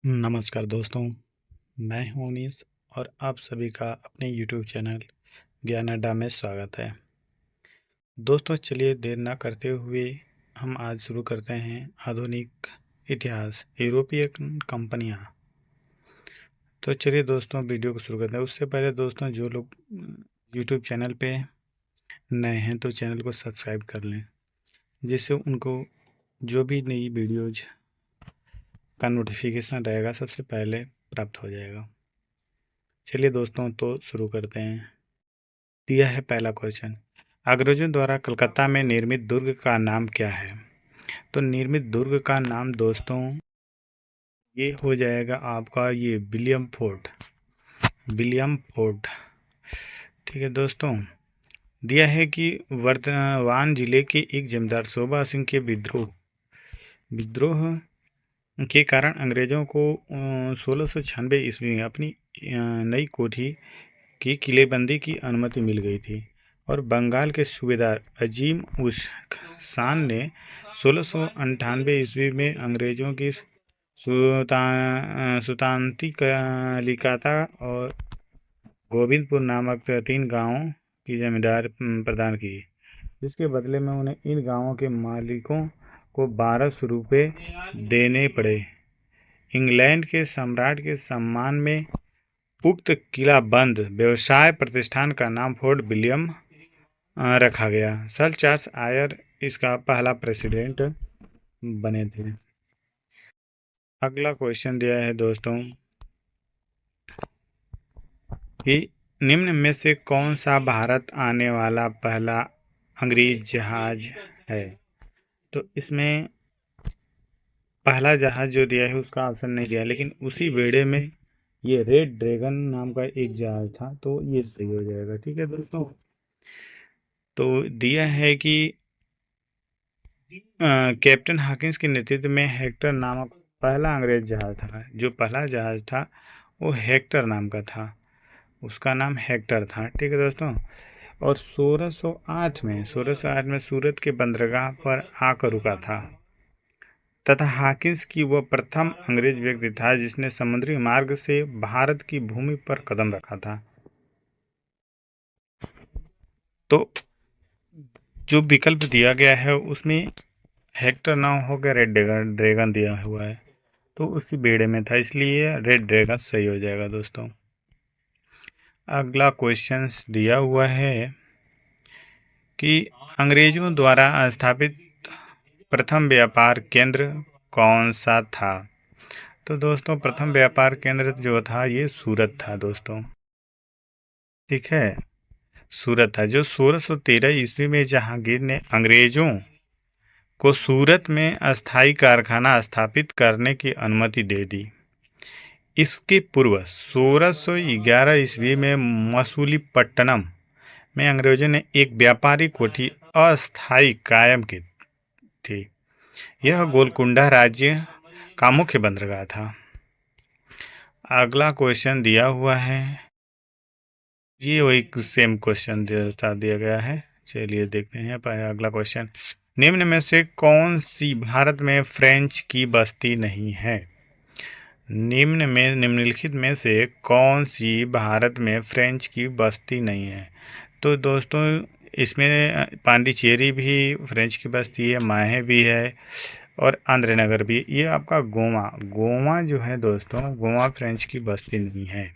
नमस्कार दोस्तों, मैं हूं अनीस और आप सभी का अपने YouTube चैनल ज्ञान अड्डा में स्वागत है। दोस्तों चलिए देर ना करते हुए हम आज शुरू करते हैं आधुनिक इतिहास यूरोपीय कंपनियां। तो चलिए दोस्तों वीडियो को शुरू करते हैं। उससे पहले दोस्तों जो लोग YouTube चैनल पे नए हैं तो चैनल को सब्सक्राइब कर लें, जिससे उनको जो भी नई वीडियोज का नोटिफिकेशन रहेगा सबसे पहले प्राप्त हो जाएगा। चलिए दोस्तों तो शुरू करते हैं। दिया है पहला क्वेश्चन, अंग्रेजों द्वारा कलकत्ता में निर्मित दुर्ग का नाम क्या है? तो निर्मित दुर्ग का नाम दोस्तों ये हो जाएगा आपका ये विलियम फोर्ट। ठीक है दोस्तों। दिया है कि वर्धमान जिले के एक जमींदार शोभा सिंह के विद्रोह के कारण अंग्रेजों को 1696 ईस्वी में अपनी नई कोठी की किलेबंदी की अनुमति मिल गई थी और बंगाल के सूबेदार अजीम उस खान ने 1698 ईस्वी में अंग्रेजों की सुल्तानतिकलिकाता और गोविंदपुर नामक 3 गांवों की जमींदार प्रदान की, जिसके बदले में उन्हें इन गांवों के मालिकों को 1200 रुपये देने पड़े। इंग्लैंड के सम्राट के सम्मान में उक्त किलाबंद व्यवसाय प्रतिष्ठान का नाम फोर्ट विलियम रखा गया। सर चार्ल्स आयर इसका पहला प्रेसिडेंट बने थे। अगला क्वेश्चन दिया है दोस्तों कि निम्न में से कौन सा भारत आने वाला पहला अंग्रेज जहाज है? तो इसमें पहला जहाज जो दिया है उसका ऑप्शन नहीं दिया, लेकिन उसी बेड़े में ये रेड ड्रैगन नाम का एक जहाज था, तो ये सही हो जाएगा। ठीक है दोस्तों। तो दिया है कि कैप्टन हॉकिंस के नेतृत्व में हेक्टर नामक पहला अंग्रेज जहाज था। जो पहला जहाज था वो हेक्टर नाम का था, उसका नाम हेक्टर था। ठीक है दोस्तों। और 1608 में सूरत के बंदरगाह पर आकर रुका था तथा हॉकिंस की वह प्रथम अंग्रेज व्यक्ति था जिसने समुद्री मार्ग से भारत की भूमि पर कदम रखा था। तो जो विकल्प दिया गया है उसमें हेक्टर नाम होकर रेड ड्रैगन दिया हुआ है, तो उसी बेड़े में था, इसलिए रेड ड्रैगन सही हो जाएगा दोस्तों। अगला क्वेश्चन दिया हुआ है कि अंग्रेजों द्वारा स्थापित प्रथम व्यापार केंद्र कौन सा था? तो दोस्तों प्रथम व्यापार केंद्र जो था ये सूरत था दोस्तों। ठीक है, सूरत था, जो 1613 ईस्वी में जहांगीर ने अंग्रेजों को सूरत में अस्थायी कारखाना स्थापित करने की अनुमति दे दी। इसके पूर्व 1611 ईस्वी में मसूलीपट्टनम में अंग्रेजों ने एक व्यापारी कोठी अस्थायी कायम की थी। यह गोलकुंडा राज्य का मुख्य बंदरगाह था। अगला क्वेश्चन दिया हुआ है, ये वही सेम क्वेश्चन दिया गया है। चलिए देखते हैं अगला क्वेश्चन। निम्न में से कौन सी भारत में फ्रेंच की बस्ती नहीं है? निम्नलिखित में से कौन सी भारत में फ्रेंच की बस्ती नहीं है? तो दोस्तों इसमें पांडिचेरी भी फ्रेंच की बस्ती है, माहे भी है और आंध्रनगर भी। ये आपका गोवा जो है दोस्तों, गोवा फ्रेंच की बस्ती नहीं है।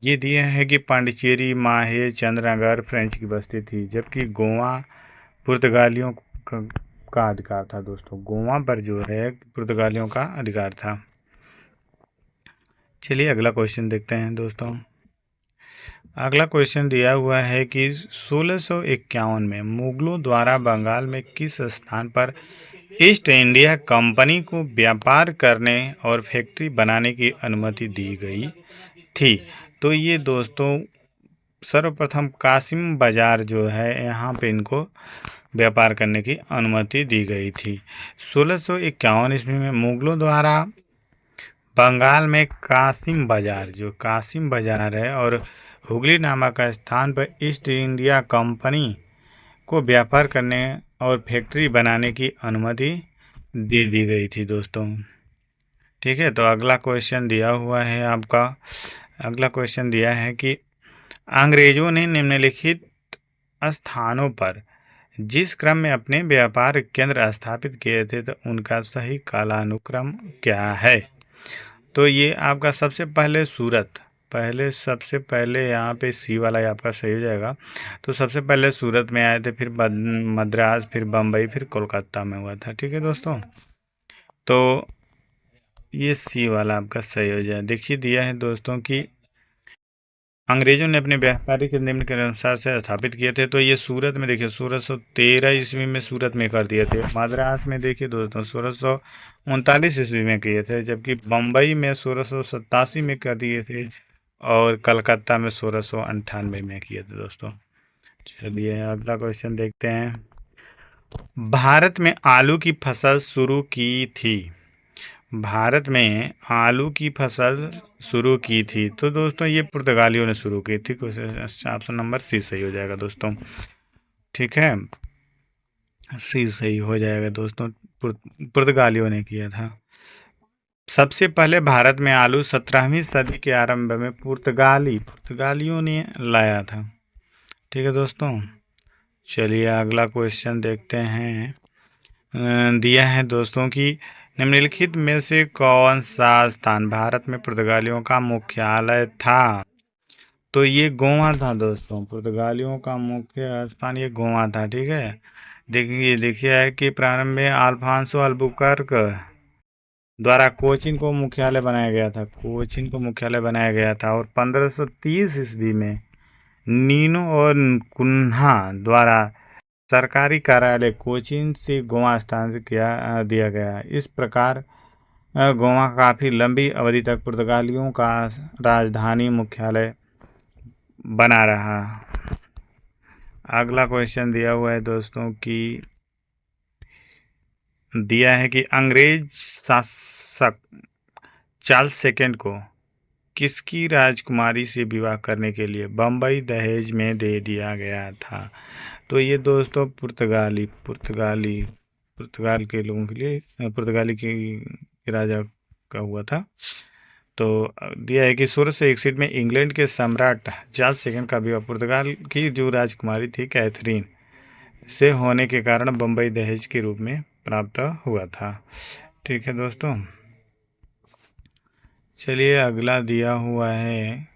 ये दिया है कि पांडिचेरी, माहे, चंद्रनगर फ्रेंच की बस्ती थी, जबकि गोवा पुर्तगालियों का अधिकार था दोस्तों। गोवा पर जो है पुर्तगालियों का अधिकार था। चलिए अगला क्वेश्चन देखते हैं दोस्तों। अगला क्वेश्चन दिया हुआ है कि 1651 में मुगलों द्वारा बंगाल में किस स्थान पर ईस्ट इंडिया कंपनी को व्यापार करने और फैक्ट्री बनाने की अनुमति दी गई थी? तो ये दोस्तों सर्वप्रथम कासिम बाजार जो है यहाँ पे इनको व्यापार करने की अनुमति दी गई थी। 1651 ईस्वी में मुगलों द्वारा बंगाल में कासिम बाजार है और हुगली नामक स्थान पर ईस्ट इंडिया कंपनी को व्यापार करने और फैक्ट्री बनाने की अनुमति दे दी गई थी दोस्तों। ठीक है। तो अगला क्वेश्चन दिया हुआ है आपका, अगला क्वेश्चन दिया है कि अंग्रेजों ने निम्नलिखित स्थानों पर जिस क्रम में अपने व्यापार केंद्र स्थापित किए थे तो उनका सही कालानुक्रम क्या है। तो ये आपका सबसे पहले सूरत, पहले सबसे पहले यहाँ पे सी वाला ही आपका सही हो जाएगा। तो सबसे पहले सूरत में आए थे, फिर मद्रास, फिर बम्बई, फिर कोलकाता में हुआ था। ठीक है दोस्तों, तो ये सी वाला आपका सही हो जाए। देखिए दिया है दोस्तों कि अंग्रेजों ने अपने व्यापारिक निम्न के अनुसार से स्थापित किए थे। तो ये सूरत में देखिए 1613 ईस्वी में सूरत में कर दिए थे। मद्रास में देखिए दोस्तों 1639 ईस्वी में किए थे, जबकि बम्बई में 1687 में कर दिए थे और कलकत्ता में 1698 में किए थे दोस्तों। चलिए अगला क्वेश्चन देखते हैं। भारत में आलू की फसल शुरू की थी, भारत में आलू की फसल शुरू की थी तो दोस्तों ये पुर्तगालियों ने शुरू की थी। ऑप्शन नंबर सी सही हो जाएगा दोस्तों। ठीक है, सी सही हो जाएगा दोस्तों, पुर्तगालियों ने किया था। सबसे पहले भारत में आलू 17वीं सदी के आरंभ में पुर्तगालियों ने लाया था। ठीक है दोस्तों, चलिए अगला क्वेश्चन देखते हैं। दिया है दोस्तों कि निम्नलिखित में से कौन सा स्थान भारत में पुर्तगालियों का मुख्यालय था। तो ये गोवा था दोस्तों, पुर्तगालियों का मुख्य स्थान ये गोवा था। ठीक है, देखिए है कि प्रारंभ में अल्फांसो अल्बुकर्क द्वारा कोचीन को मुख्यालय बनाया गया था, कोचीन को मुख्यालय बनाया गया था। और 1530 ईस्वी में नीनो और कुन्हा द्वारा सरकारी कार्यालय कोचीन से गोवा स्थानांतरित दिया गया। इस प्रकार गोवा काफ़ी लंबी अवधि तक पुर्तगालियों का राजधानी मुख्यालय बना रहा। अगला क्वेश्चन दिया हुआ है दोस्तों कि दिया है कि अंग्रेज शासक चार्ल्स सेकंड को किसकी राजकुमारी से विवाह करने के लिए बम्बई दहेज में दे दिया गया था। तो ये दोस्तों पुर्तगाल के लोगों के लिए, पुर्तगाली के राजा का हुआ था। तो दिया है कि 1661 में इंग्लैंड के सम्राट चार्ल्स सेकंड का विवाह पुर्तगाल की जो राजकुमारी थी कैथरीन से होने के कारण बम्बई दहेज के रूप में प्राप्त हुआ था। ठीक है दोस्तों, चलिए अगला दिया हुआ है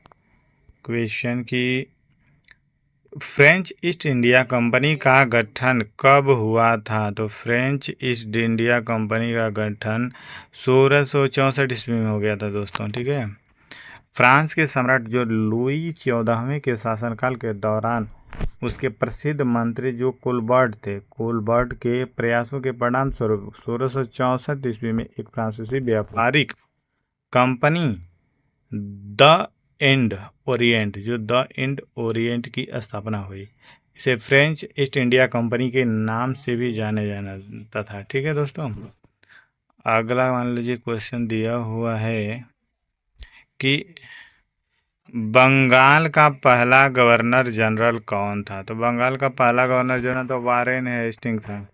क्वेश्चन कि फ्रेंच ईस्ट इंडिया कंपनी का गठन कब हुआ था। तो फ्रेंच ईस्ट इंडिया कंपनी का गठन 1664 ईस्वी में हो गया था दोस्तों। ठीक है, फ्रांस के सम्राट जो लुई 14वें के शासनकाल के दौरान उसके प्रसिद्ध मंत्री जो कोलबर्ट थे, कोलबर्ट के प्रयासों के परिणाम स्वरूप 1664 ईस्वी में एक फ्रांसीसी व्यापारिक कंपनी द इंड ओरिएंट, जो द इंड ओरिएंट की स्थापना हुई। इसे फ्रेंच ईस्ट इंडिया कंपनी के नाम से भी जाने जाता था। ठीक है दोस्तों, अगला मान लीजिए क्वेश्चन दिया हुआ है कि बंगाल का पहला गवर्नर जनरल कौन था। तो बंगाल का पहला गवर्नर जनरल तो वारेन हेस्टिंग था,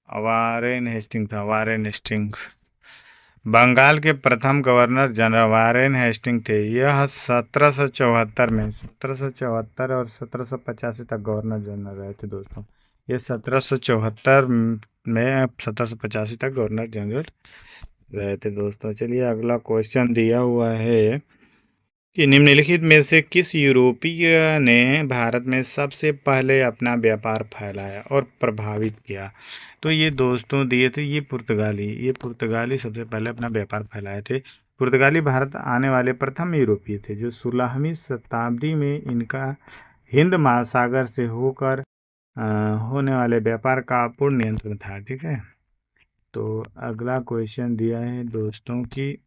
वारेन हेस्टिंग बंगाल के प्रथम गवर्नर जनरल वारेन हेस्टिंग थे। यह 1774 और 1785 तक गवर्नर जनरल रहे थे दोस्तों। ये 1774 में 1785 तक गवर्नर जनरल रहे थे दोस्तों। चलिए अगला क्वेश्चन दिया हुआ है कि निम्नलिखित में से किस यूरोपीय ने भारत में सबसे पहले अपना व्यापार फैलाया और प्रभावित किया। तो ये दोस्तों दिए थे ये पुर्तगाली सबसे पहले अपना व्यापार फैलाए थे। पुर्तगाली भारत आने वाले प्रथम यूरोपीय थे जो 16वीं शताब्दी में इनका हिंद महासागर से होकर होने वाले व्यापार का पूर्ण नियंत्रण था। ठीक है, तो अगला क्वेश्चन दिया है दोस्तों कि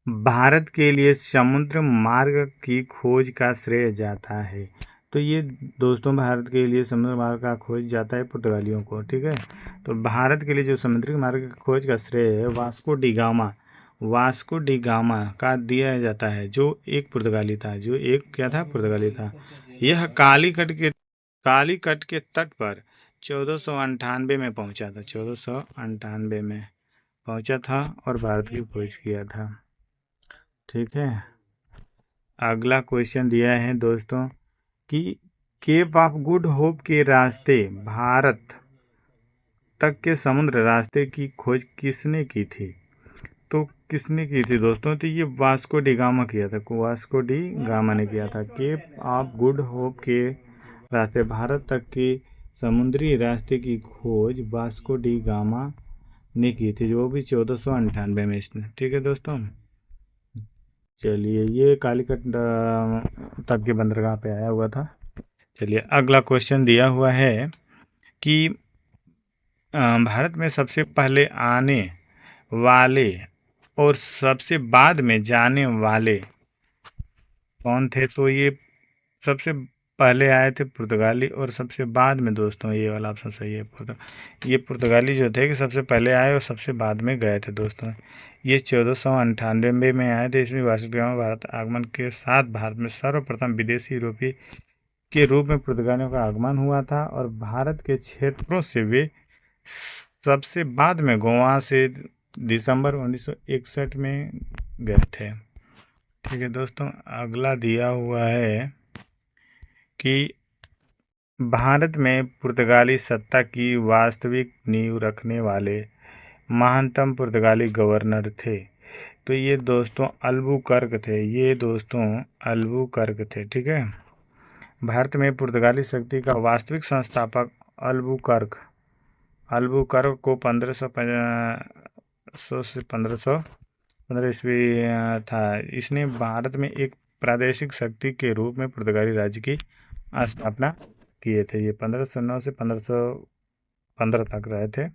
भारत के लिए समुद्र मार्ग की खोज का श्रेय जाता है। तो ये दोस्तों भारत के लिए समुद्र मार्ग का खोज जाता है पुर्तगालियों को। ठीक है, तो भारत के लिए जो समुद्री मार्ग की खोज का श्रेय है वास्को डी गामा का दिया जाता है, जो एक पुर्तगाली था, पुर्तगाली था। यह कालीकट के तट पर 1498 में पहुंचा था, 1498 में पहुंचा था और भारत की खोज किया था। ठीक है, अगला क्वेश्चन दिया है दोस्तों कि केप ऑफ गुड होप के रास्ते भारत तक के समुद्र रास्ते की खोज किसने की थी? तो किसने की थी दोस्तों? तो ये वास्को डी गामा किया था, वास्को डी गामा ने किया था। केप ऑफ गुड होप के रास्ते भारत तक के समुद्री रास्ते की खोज वास्को डी गामा ने की थी, जो भी 1498 में इसने। ठीक है दोस्तों, चलिए ये कालीकट तक के बंदरगाह पे आया हुआ था। चलिए अगला क्वेश्चन दिया हुआ है कि भारत में सबसे पहले आने वाले और सबसे बाद में जाने वाले कौन थे? तो ये सबसे पहले आए थे पुर्तगाली, और सबसे बाद में दोस्तों ये वाला ऑप्शन सही है। ये पुर्तगाली जो थे कि सबसे पहले आए और सबसे बाद में गए थे दोस्तों। ये 1498 में आए थे। इसमें वास्को डी गामा भारत आगमन के साथ भारत में सर्वप्रथम विदेशी यूरोपीय के रूप में पुर्तगालियों का आगमन हुआ था, और भारत के क्षेत्रों से वे सबसे बाद में गोवा से दिसंबर 1961 में गए थे। ठीक है दोस्तों, अगला दिया हुआ है कि भारत में पुर्तगाली सत्ता की वास्तविक नींव रखने वाले महानतम पुर्तगाली गवर्नर थे। तो ये दोस्तों अल्बुकर्क थे, ये दोस्तों अल्बुकर्क थे। ठीक है, भारत में पुर्तगाली शक्ति का वास्तविक संस्थापक अल्बुकर्क को 1500 से 1515 ईस्वी था। इसने भारत में एक प्रादेशिक शक्ति के रूप में पुर्तगाली राज्य की स्थापना किए थे। ये 1509 से 1515 तक रहे थे।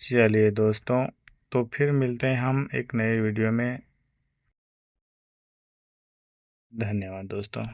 चलिए दोस्तों, तो फिर मिलते हैं हम एक नए वीडियो में। धन्यवाद दोस्तों।